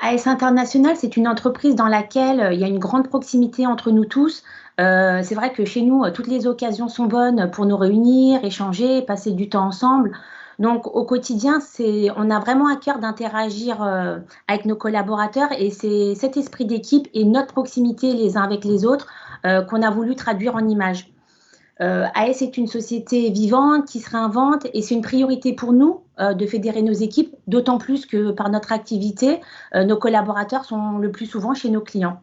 AS International, c'est une entreprise dans laquelle il y a une grande proximité entre nous tous. C'est vrai que chez nous, toutes les occasions sont bonnes pour nous réunir, échanger, passer du temps ensemble. Donc au quotidien, on a vraiment à cœur d'interagir avec nos collaborateurs et c'est cet esprit d'équipe et notre proximité les uns avec les autres qu'on a voulu traduire en images. AS est une société vivante qui se réinvente et c'est une priorité pour nous de fédérer nos équipes, d'autant plus que par notre activité, nos collaborateurs sont le plus souvent chez nos clients.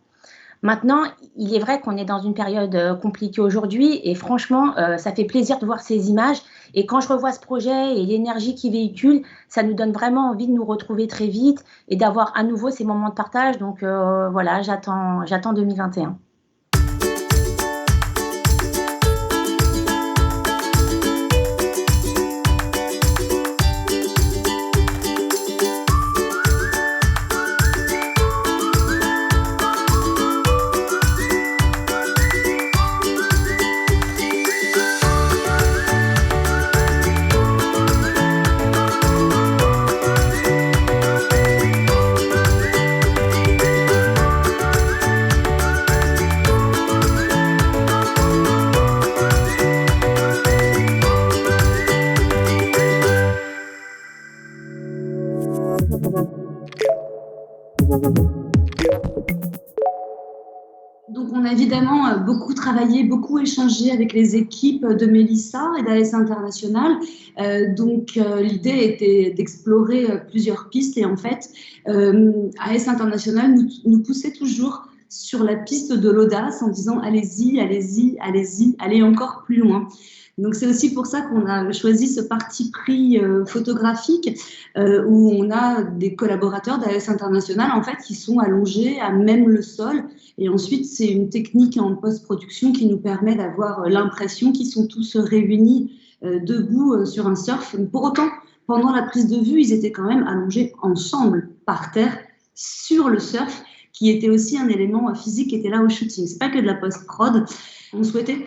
Maintenant, il est vrai qu'on est dans une période compliquée aujourd'hui et franchement, ça fait plaisir de voir ces images. Et quand je revois ce projet et l'énergie qu'il véhicule, ça nous donne vraiment envie de nous retrouver très vite et d'avoir à nouveau ces moments de partage. Donc voilà, j'attends 2021. Donc, on a évidemment beaucoup travaillé, beaucoup échangé avec les équipes de Mélissa et d'AS International. L'idée était d'explorer plusieurs pistes et en fait, AS International nous poussait toujours sur la piste de l'audace en disant allez-y, allez-y, allez-y, allez encore plus loin. Donc c'est aussi pour ça qu'on a choisi ce parti pris photographique où on a des collaborateurs d'AS International en fait qui sont allongés à même le sol. Et ensuite, c'est une technique en post-production qui nous permet d'avoir l'impression qu'ils sont tous réunis debout sur un surf. Pour autant, pendant la prise de vue, ils étaient quand même allongés ensemble par terre sur le surf, qui était aussi un élément physique qui était là au shooting. C'est pas que de la post-prod. On souhaitait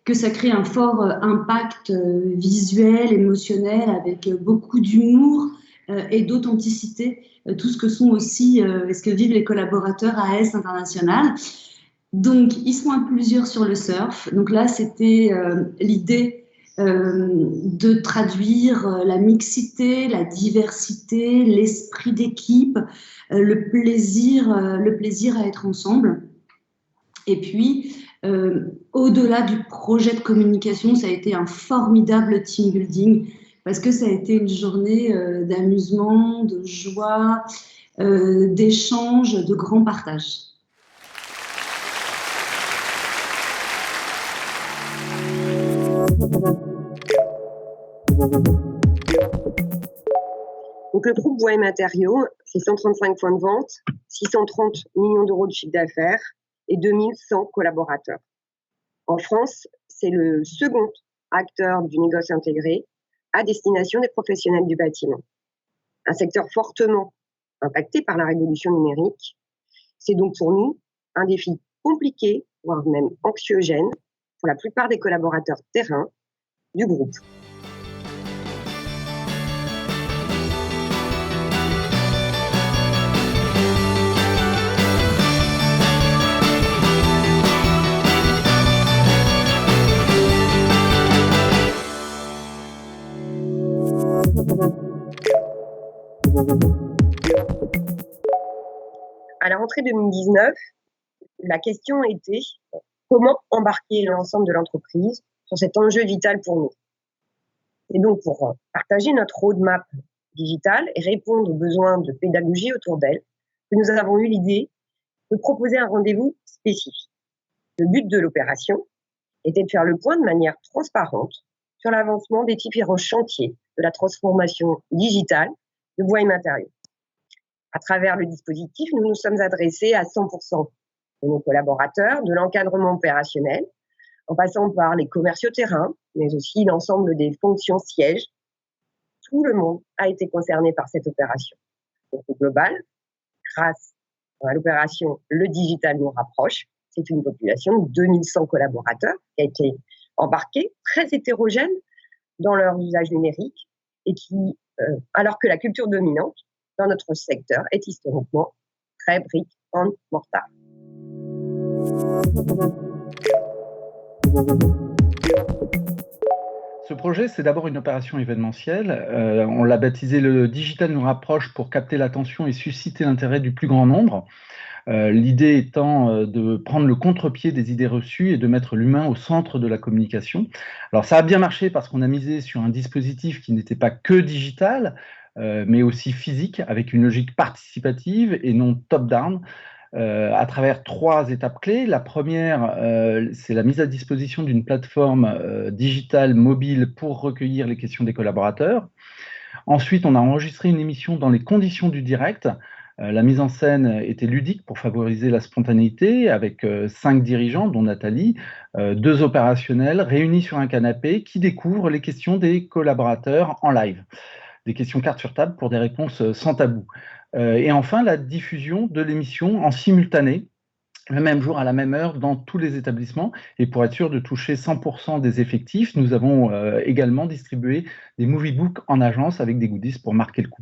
que ça crée un fort impact visuel, émotionnel, avec beaucoup d'humour et d'authenticité, tout ce que sont aussi, ce que vivent les collaborateurs à AS International. Donc, ils sont à plusieurs sur le surf. Donc là, c'était l'idée de traduire la mixité, la diversité, l'esprit d'équipe, le plaisir à être ensemble. Et puis, au-delà du projet de communication, ça a été un formidable team building parce que ça a été une journée d'amusement, de joie, d'échange, de grand partage. Donc le groupe Bois et Matériaux, c'est 135 points de vente, 630 millions d'euros de chiffre d'affaires et 2100 collaborateurs. En France, c'est le second acteur du négoce intégré à destination des professionnels du bâtiment. Un secteur fortement impacté par la révolution numérique. C'est donc pour nous un défi compliqué, voire même anxiogène, pour la plupart des collaborateurs terrain du groupe. À la rentrée 2019, la question était comment embarquer l'ensemble de l'entreprise sur cet enjeu vital pour nous. Et donc, pour partager notre roadmap digitale et répondre aux besoins de pédagogie autour d'elle, que nous avons eu l'idée de proposer un rendez-vous spécifique. Le but de l'opération était de faire le point de manière transparente sur l'avancement des différents chantiers de la transformation digitale de Bois et Matériaux. À travers le dispositif, nous nous sommes adressés à 100% de nos collaborateurs, de l'encadrement opérationnel, en passant par les commerciaux terrain, mais aussi l'ensemble des fonctions sièges. Tout le monde a été concerné par cette opération. Donc, au global, grâce à l'opération Le Digital nous rapproche, c'est une population de 2100 collaborateurs qui a été embarquée, très hétérogène dans leur usage numérique et qui, alors que la culture dominante dans notre secteur est historiquement très brick and mortar. Ce projet, c'est d'abord une opération événementielle. On l'a baptisé Le Digital nous rapproche pour capter l'attention et susciter l'intérêt du plus grand nombre. L'idée étant de prendre le contre-pied des idées reçues et de mettre l'humain au centre de la communication. Alors ça a bien marché parce qu'on a misé sur un dispositif qui n'était pas que digital, mais aussi physique, avec une logique participative et non top-down, à travers 3 étapes clés. La première, c'est la mise à disposition d'une plateforme digitale mobile pour recueillir les questions des collaborateurs. Ensuite, on a enregistré une émission dans les conditions du direct. La mise en scène était ludique pour favoriser la spontanéité, avec 5 dirigeants, dont Nathalie, 2 opérationnels réunis sur un canapé qui découvrent les questions des collaborateurs en live. Des questions cartes sur table pour des réponses sans tabou. Et enfin, la diffusion de l'émission en simultané, le même jour, à la même heure, dans tous les établissements. Et pour être sûr de toucher 100% des effectifs, nous avons également distribué des movie books en agence avec des goodies pour marquer le coup.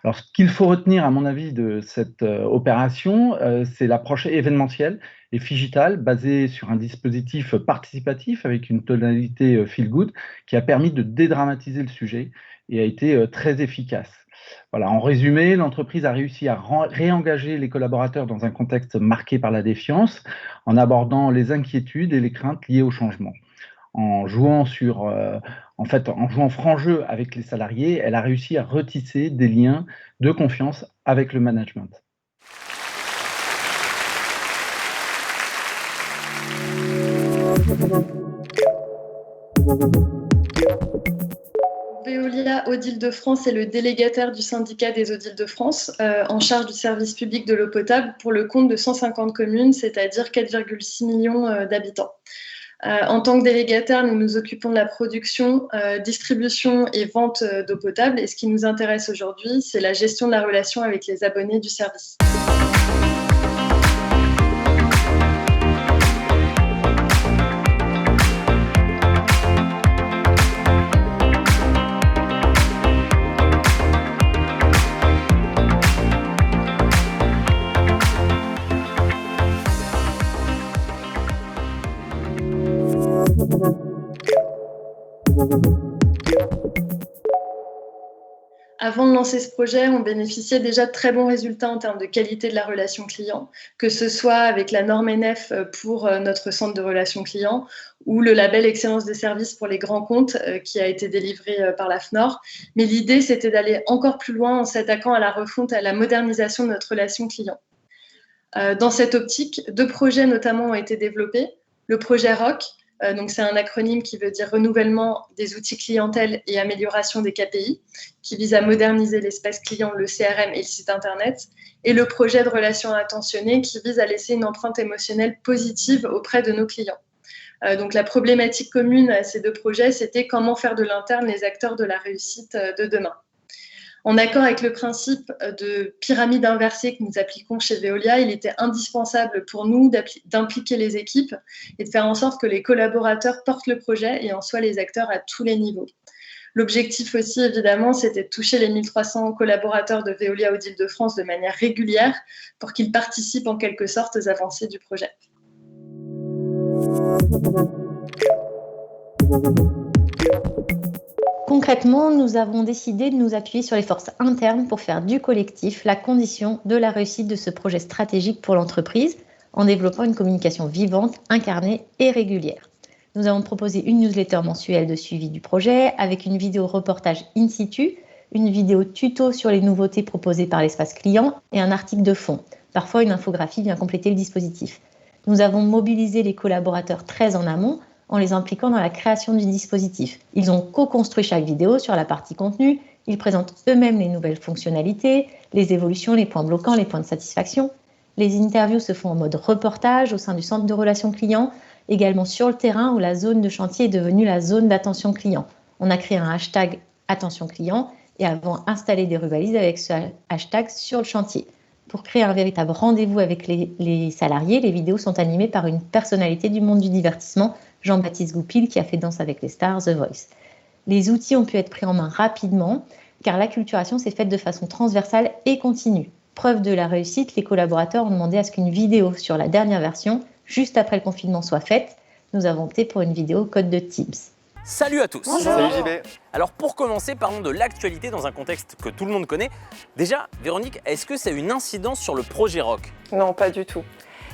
Alors, ce qu'il faut retenir, à mon avis, de cette opération, c'est l'approche événementielle et digitale, basée sur un dispositif participatif avec une tonalité feel good, qui a permis de dédramatiser le sujet et a été très efficace. Voilà, en résumé, l'entreprise a réussi à réengager les collaborateurs dans un contexte marqué par la défiance, en abordant les inquiétudes et les craintes liées au changement. En jouant franc jeu avec les salariés, elle a réussi à retisser des liens de confiance avec le management. Veolia Eau d'Île-de-France est le délégataire du syndicat des Eaux d'Île-de-France en charge du service public de l'eau potable pour le compte de 150 communes, c'est-à-dire 4,6 millions d'habitants. En tant que délégataire, nous nous occupons de la production, distribution et vente d'eau potable. Et ce qui nous intéresse aujourd'hui, c'est la gestion de la relation avec les abonnés du service. Avant de lancer ce projet, on bénéficiait déjà de très bons résultats en termes de qualité de la relation client, que ce soit avec la norme NF pour notre centre de relations clients ou le label Excellence des services pour les grands comptes qui a été délivré par la FNOR. Mais l'idée, c'était d'aller encore plus loin en s'attaquant à la refonte, à la modernisation de notre relation client. Dans cette optique, 2 projets notamment ont été développés. Le projet ROC, donc c'est un acronyme qui veut dire renouvellement des outils clientèle et amélioration des KPI, qui vise à moderniser l'espace client, le CRM et le site internet, et le projet de relations attentionnées qui vise à laisser une empreinte émotionnelle positive auprès de nos clients. Donc la problématique commune à ces 2 projets, c'était comment faire de l'interne les acteurs de la réussite de demain. En accord avec le principe de pyramide inversée que nous appliquons chez Veolia, il était indispensable pour nous d'impliquer les équipes et de faire en sorte que les collaborateurs portent le projet et en soient les acteurs à tous les niveaux. L'objectif aussi, évidemment, c'était de toucher les 1300 collaborateurs de Veolia Eau d'Île-de-France de manière régulière pour qu'ils participent en quelque sorte aux avancées du projet. Concrètement, nous avons décidé de nous appuyer sur les forces internes pour faire du collectif la condition de la réussite de ce projet stratégique pour l'entreprise, en développant une communication vivante, incarnée et régulière. Nous avons proposé une newsletter mensuelle de suivi du projet avec une vidéo reportage in situ, une vidéo tuto sur les nouveautés proposées par l'espace client et un article de fond. Parfois, une infographie vient compléter le dispositif. Nous avons mobilisé les collaborateurs très en amont en les impliquant dans la création du dispositif. Ils ont co-construit chaque vidéo sur la partie contenu, ils présentent eux-mêmes les nouvelles fonctionnalités, les évolutions, les points bloquants, les points de satisfaction. Les interviews se font en mode reportage au sein du centre de relations clients, également sur le terrain où la zone de chantier est devenue la zone d'attention client. On a créé un hashtag attention client et avons installé des rubalises avec ce hashtag sur le chantier. Pour créer un véritable rendez-vous avec les salariés, les vidéos sont animées par une personnalité du monde du divertissement, Jean-Baptiste Goupil, qui a fait Danse avec les stars, The Voice. Les outils ont pu être pris en main rapidement, car l'acculturation s'est faite de façon transversale et continue. Preuve de la réussite, les collaborateurs ont demandé à ce qu'une vidéo sur la dernière version, juste après le confinement, soit faite. Nous avons opté pour une vidéo code de Teams. Salut à tous. Bonjour. Salut JB. Alors pour commencer, parlons de l'actualité dans un contexte que tout le monde connaît. Déjà, Véronique, est-ce que ça a une incidence sur le projet ROC ? Non, pas du tout.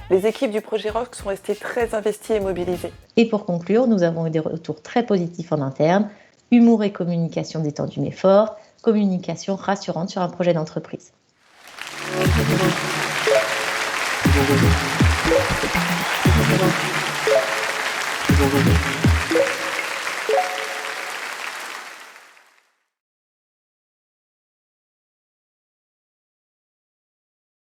Les équipes du projet ROC sont restées très investies et mobilisées. Et pour conclure, nous avons eu des retours très positifs en interne. Humour et communication détendue mais fort. Communication rassurante sur un projet d'entreprise. Bonjour.